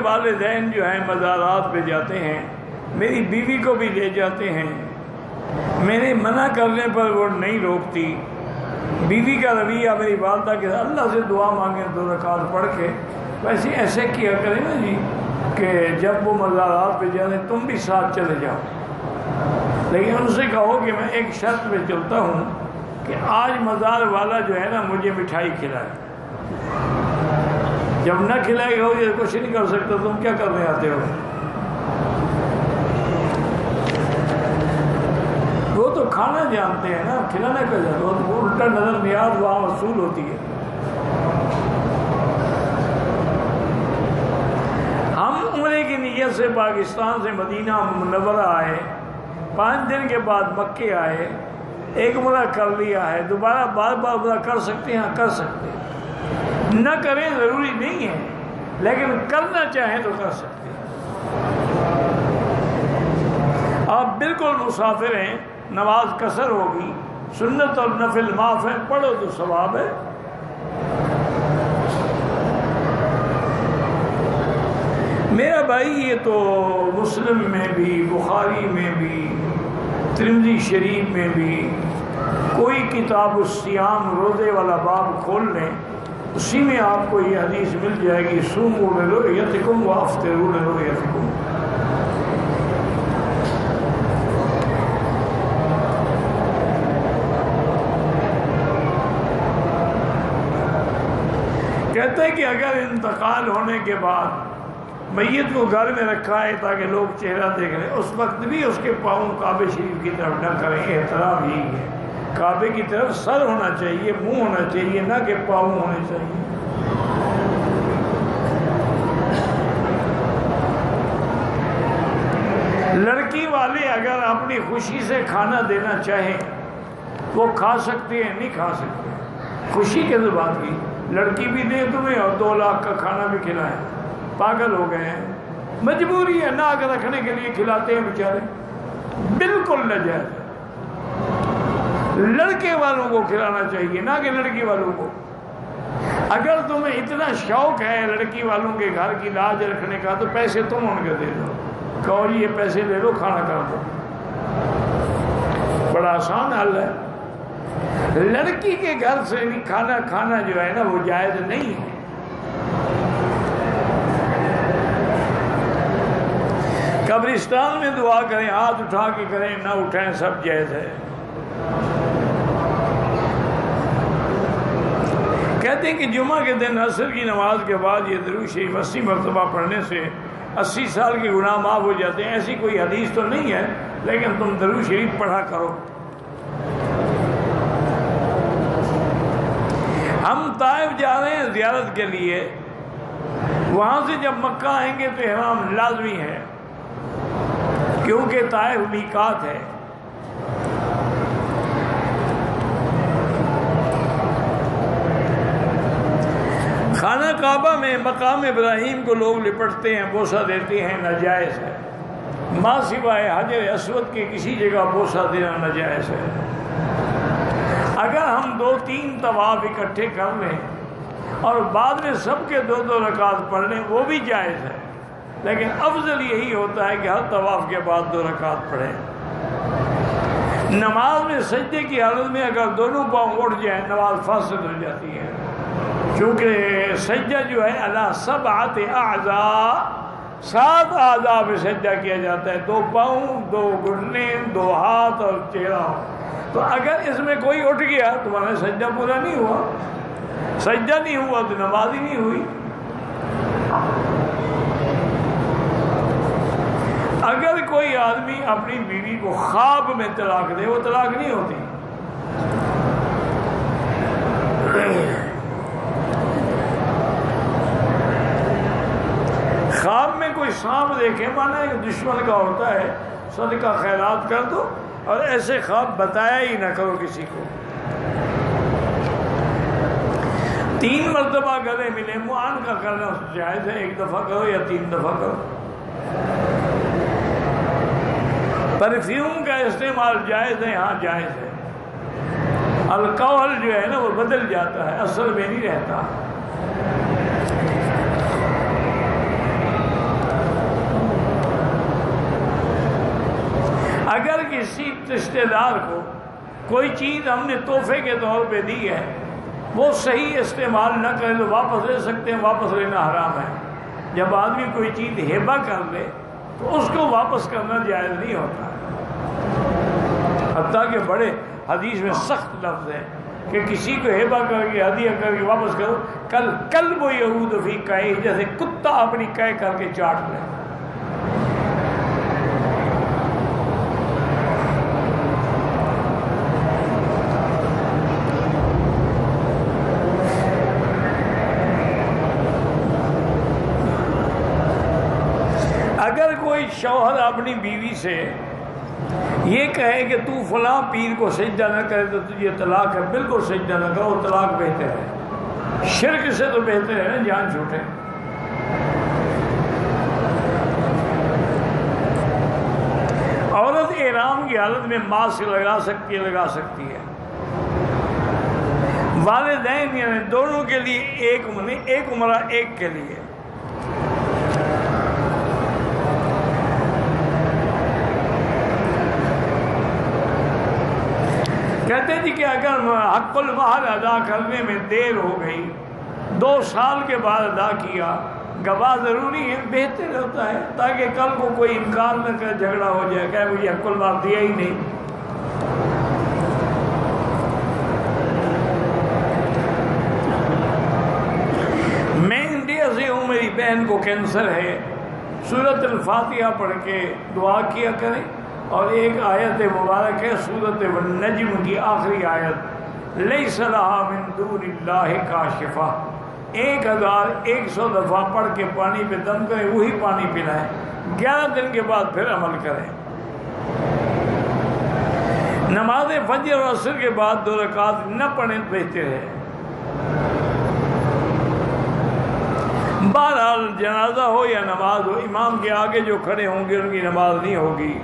والدین جو ہیں مزارات پہ جاتے ہیں، میری بیوی کو بھی لے جاتے ہیں، میرے منع کرنے پر وہ نہیں روکتی۔ بیوی کا رویہ میری والدہ کے ساتھ، اللہ سے دعا مانگیں 2 رکعت پڑھ کے، ویسے ایسے کیا کریں نا جی کہ جب وہ مزارات پہ جاتے تم بھی ساتھ چلے جاؤ، لیکن ان سے کہو کہ میں ایک شرط پہ چلتا ہوں کہ آج مزار والا جو ہے نا مجھے مٹھائی کھلائے، جب نہ کھلائے گا یہ کچھ نہیں کر سکتا، تم کیا کرنے آتے ہو؟ وہ تو کھانا جانتے ہیں نا، کھلانا کا جانتے، وہ الٹا نظر نیاز وہاں وصول ہوتی ہے۔ ہم عمرے کی نیت سے پاکستان سے مدینہ منورہ آئے، 5 دن کے بعد مکے آئے، ایک عمرہ کر لیا ہے، دوبارہ بار بار عمرہ کر سکتے ہیں؟ ہاں کر سکتے ہیں، نہ کریں ضروری نہیں ہے، لیکن کرنا چاہیں تو کر سکتے ہیں۔ آپ بالکل مسافر ہیں، نماز قصر ہوگی، سنت اور نفل معاف ہے، پڑھو تو ثواب ہے۔ میرا بھائی یہ تو مسلم میں بھی، بخاری میں بھی، ترمذی شریف میں بھی کوئی کتاب الصیام روزے والا باب کھول لیں، اسی میں آپ کو یہ حدیث مل جائے گی، صوموا لرؤیتکم وافطروا لرؤیتکم۔ کہتے ہیں کہ اگر انتقال ہونے کے بعد میت کو گھر میں رکھا ہے تاکہ لوگ چہرہ دیکھ لیں، اس وقت بھی اس کے پاؤں کعبے شریف کی طرف نہ کریں، احترام یہی ہے، کعبے کی طرف سر ہونا چاہیے، منہ ہونا چاہیے، نہ کہ پاؤں ہونے چاہیے۔ لڑکی والے اگر اپنی خوشی سے کھانا دینا چاہیں وہ کھا سکتے ہیں، نہیں کھا سکتے، خوشی کے بات کی، لڑکی بھی دے تمہیں اور 2 لاکھ کا کھانا بھی کھلائیں، پاگل ہو گئے ہیں، مجبوری ہے، ناک رکھنے کے لیے کھلاتے ہیں بیچارے، بالکل ناجائز ہے۔ لڑکے والوں کو کھلانا چاہیے، نہ کہ لڑکی والوں کو۔ اگر تمہیں اتنا شوق ہے لڑکی والوں کے گھر کی لاج رکھنے کا تو پیسے تم ان کے دے دو، کہو یہ پیسے لے لو، کھانا کر دو، بڑا آسان حل ہے۔ لڑکی کے گھر سے کھانا کھانا جو ہے نا وہ جائز نہیں ہے۔ قبرستان میں دعا کریں، ہاتھ اٹھا کے کریں، نہ اٹھائیں، سب جائز ہے۔ کہتے ہیں کہ جمعہ کے دن عصر کی نماز کے بعد یہ درود شریف 80 مرتبہ پڑھنے سے 80 سال کے گناہ معاف ہو جاتے ہیں۔ ایسی کوئی حدیث تو نہیں ہے، لیکن تم درود شریف پڑھا کرو۔ ہم طائف جا رہے ہیں زیارت کے لیے، وہاں سے جب مکہ آئیں گے تو احرام لازمی ہے، کیونکہ طائف میقات ہے۔ خانہ کعبہ میں مقام ابراہیم کو لوگ لپٹتے ہیں، بوسہ دیتے ہیں، ناجائز ہے۔ ماں سوائے حجر اسود کے کسی جگہ بوسہ دینا ناجائز ہے۔ اگر ہم 2-3 طواف اکٹھے کر لیں اور بعد میں سب کے 2 رکعت پڑھ لیں وہ بھی جائز ہے، لیکن افضل یہی ہوتا ہے کہ ہر طواف کے بعد 2 رکعت پڑھیں۔ نماز میں سجدے کی حالت میں اگر دونوں پاؤں اٹھ جائیں نماز فاسد ہو جاتی ہے، کیونکہ سجدہ جو ہے علی 7 اعضاء، 7 اعضاء پہ سجدہ کیا جاتا ہے، 2 پاؤں، 2 گھٹنے، 2 ہاتھ اور چہرہ۔ تو اگر اس میں کوئی اٹھ گیا تمہارا سجدہ پورا نہیں ہوا، سجدہ نہیں ہوا تو نماز ہی نہیں ہوئی۔ اگر کوئی آدمی اپنی بیوی کو خواب میں طلاق دے وہ طلاق نہیں ہوتی۔ خواب میں کوئی سانپ دیکھے، مانا ایک دشمن کا ہوتا ہے، صدقہ خیرات کر دو، اور ایسے خواب بتایا ہی نہ کرو کسی کو۔ 3 مرتبہ گلے ملے، معان کا کرنا جائز ہے، 1 دفعہ کرو یا 3 دفعہ کرو۔ پرفیوم کا استعمال جائز ہے، ہاں جائز ہے۔ الکحل جو ہے نا وہ بدل جاتا ہے، اصل میں نہیں رہتا۔ اگر کسی رشتے دار کو کوئی چیز ہم نے تحفے کے طور پہ دی ہے، وہ صحیح استعمال نہ کرے تو واپس لے سکتے ہیں، واپس لینا حرام ہے۔ جب آدمی کوئی چیز ہیبہ کر لے تو اس کو واپس کرنا جائز نہیں ہوتا ہے، حتیٰ کہ بڑے حدیث میں سخت لفظ ہے کہ کسی کو ہیبہ کر کے ہدیہ کر کے واپس کرو، کلب و یعود فی قیہ، جیسے کتا اپنی قے کر کے چاٹ لے۔ اگر کوئی شوہر اپنی بیوی سے یہ کہے کہ تو فلاں پیر کو سجدہ نہ کرے تو تجھے طلاق ہے، بالکل سجدہ نہ کرو، طلاق بہتر ہے، شرک سے تو بہتر ہے نا جان چھوٹے۔ عورت احرام کی حالت میں ماسک لگا سکتی ہے، والدین یعنی دونوں کے لیے ایک عمرہ ایک کے لیے۔ کہتے جی کہ اگر حق المہر ادا کرنے میں دیر ہو گئی، 2 سال کے بعد ادا کیا، گواہ ضروری ہے، بہتر ہوتا ہے تاکہ کل کو کوئی انکار نہ کرے، جھگڑا ہو جائے کہ مجھے حق المہر دیا ہی نہیں۔ میں انڈیا سے ہوں، میری بہن کو کینسر ہے، سورۃ الفاتحہ پڑھ کے دعا کیا کریں، اور ایک آیت مبارک ہے سورۃ النجم کی آخری آیت، لیس لہا من دون اللہ کاشفہ، 1100 دفعہ پڑھ کے پانی پہ دم کریں، وہی پانی پلائیں، 11 دن کے بعد پھر عمل کریں۔ نماز فجر اور عصر کے بعد 2 رکعت نہ پڑھیں بہتر ہے۔ بہرحال جنازہ ہو یا نماز ہو، امام کے آگے جو کھڑے ہوں گے ان کی نماز نہیں ہوگی۔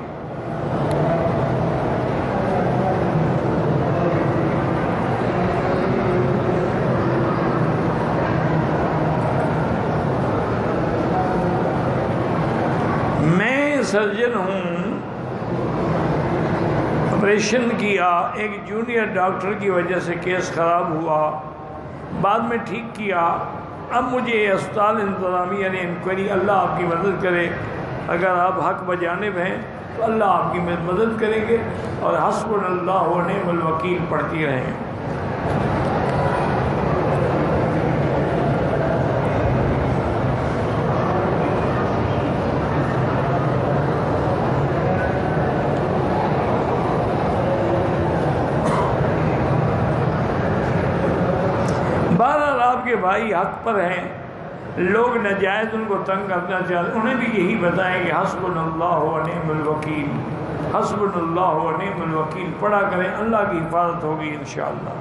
میں سرجن ہوں، آپریشن کیا، ایک جونیئر ڈاکٹر کی وجہ سے کیس خراب ہوا، بعد میں ٹھیک کیا، اب مجھے اسپتال انتظامیہ نے انکوائری، اللہ آپ کی مدد کرے، اگر آپ حق بجانب ہیں تو اللہ آپ کی مدد کریں گے، اور حسبنا اللہ و نعم الوکیل پڑھتی رہیں۔ بہرحال آپ کے بھائی حق پر ہیں، لوگ ناجائز ان کو تنگ کرنا چاہتے، انہیں بھی یہی بتائیں کہ حسبنا اللہ و نعم الوکیل، حسبنا اللہ و نعم الوکیل پڑھا کریں، اللہ کی حفاظت ہوگی انشاءاللہ۔